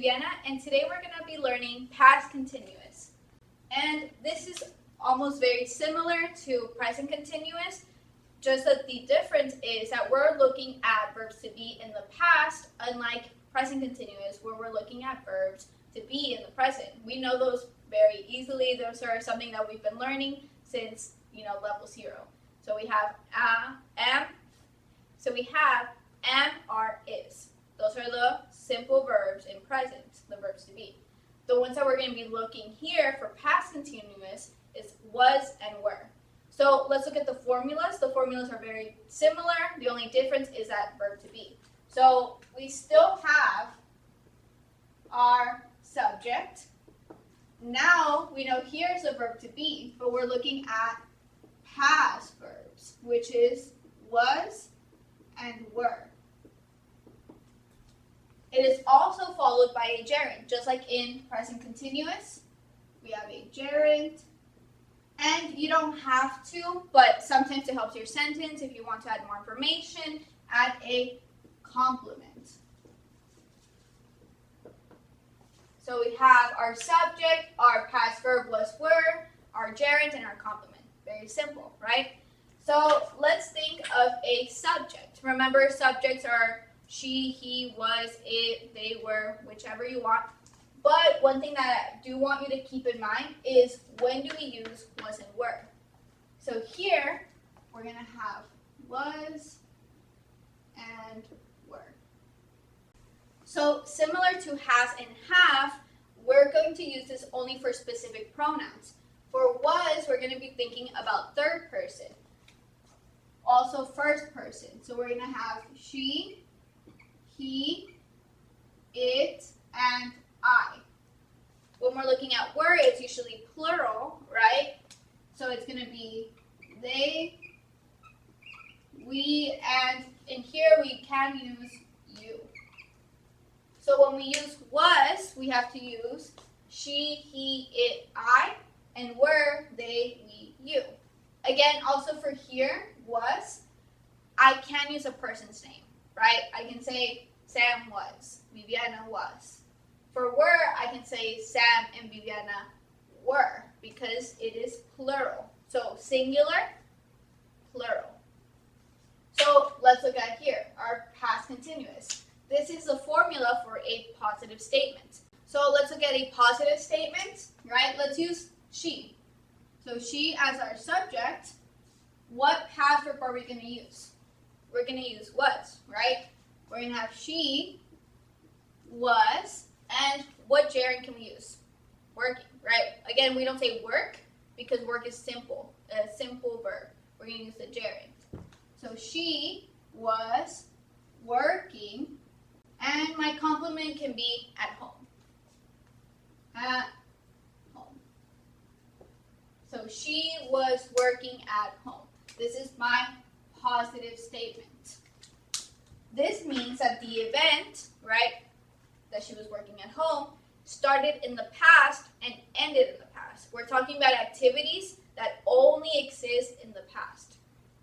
Viviana, and today we're going to be learning past continuous. And this is almost very similar to present continuous, just that the difference is that we're looking at verbs to be in the past, unlike present continuous, where we're looking at verbs to be in the present. We know those very easily. Those are something that we've been learning since, level 0. So we have am. So we have am, are, is. Those are the simple verbs in present, the verbs to be. The ones that we're going to be looking here for past continuous is was and were. So let's look at the formulas. The formulas are very similar. The only difference is that verb to be. So we still have our subject. Now we know here's a verb to be, but we're looking at past verbs, which is was and were. It is also followed by a gerund, just like in present continuous. We have a gerund, and you don't have to, but sometimes it helps your sentence. If you want to add more information, add a complement. So we have our subject, our past verb was, were, our gerund, and our complement. Very simple, right? So let's think of a subject. Remember, subjects are she, he, was, it, they, were, whichever you want. But one thing that I do want you to keep in mind is when do we use was and were. So here, we're going to have was and were. So similar to has and have, we're going to use this only for specific pronouns. For was, we're going to be thinking about third person. Also first person. So we're going to have she, he, it, and I. When we're looking at were, it's usually plural, right? So it's going to be they, we, and in here we can use you. So when we use was, we have to use she, he, it, I, and were, they, we, you. Again, also for here, was, I can use a person's name, right? I can say Sam was, Viviana was. For were, I can say Sam and Viviana were because it is plural. So singular, plural. So let's look at here, our past continuous. This is the formula for a positive statement. So let's look at a positive statement, right? Let's use she. So she as our subject. What past verb are we going to use? We're going to use was, right? We're going to have she was, and what gerund can we use? Working, right? Again, we don't say work because work is simple, a simple verb. We're going to use the gerund. So she was working, and my complement can be at home. At home. So she was working at home. This is my positive statement. This means that the event, right, that she was working at home started in the past and ended in the past. We're talking about activities that only exist in the past.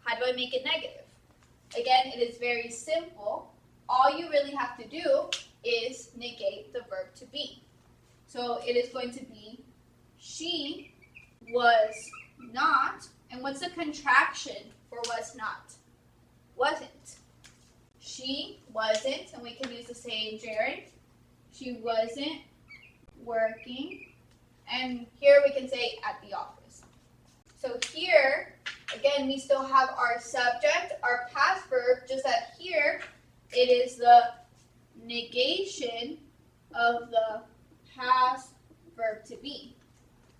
How do I make it negative? Again, it is very simple. All you really have to do is negate the verb to be. So it is going to be she was not, and what's the contraction for was not? Wasn't. She wasn't, and we can use the same gerund. She wasn't working, and here we can say at the office. So here, again, we still have our subject, our past verb, just that here it is the negation of the past verb to be,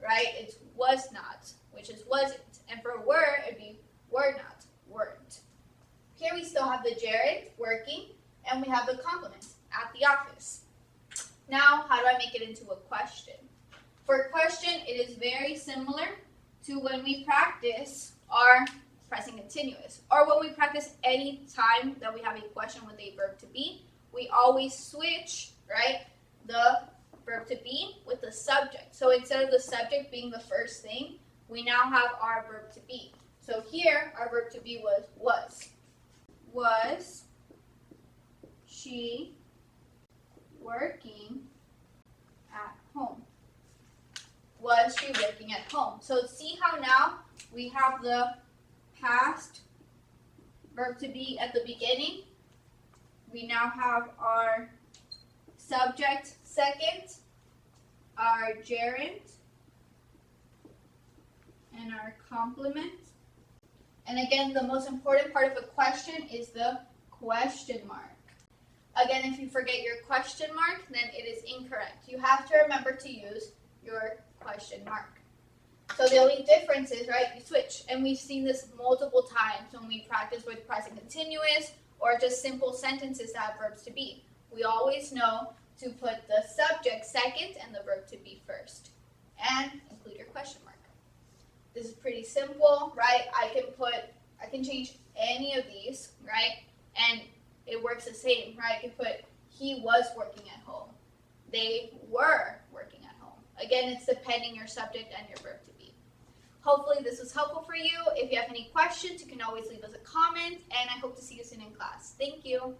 right? It's was not, which is wasn't. And for were, it'd be were not, weren't. Here we still have the gerund, working, and we have the complement, at the office. Now, how do I make it into a question? For a question, it is very similar to when we practice our present continuous, or when we practice any time that we have a question with a verb to be, we always switch, right, the verb to be with the subject. So instead of the subject being the first thing, we now have our verb to be. So here, our verb to be was. Was she working So see how now we have the past verb to be at the beginning. We now have our subject second, our gerund, and our complement. And again, the most important part of a question is the question mark. Again, if you forget your question mark, then it is incorrect. You have to remember to use your question mark. So the only difference is, right, you switch. And we've seen this multiple times when we practice with present continuous or just simple sentences that have verbs to be. We always know to put the subject second and the verb to be first. And include your question mark. This is pretty simple, right? I can change any of these, right? And it works the same, right? I can put he was working at home. They were working at home. Again, it's depending your subject and your verb to be. Hopefully this was helpful for you. If you have any questions, you can always leave us a comment, and I hope to see you soon in class. Thank you.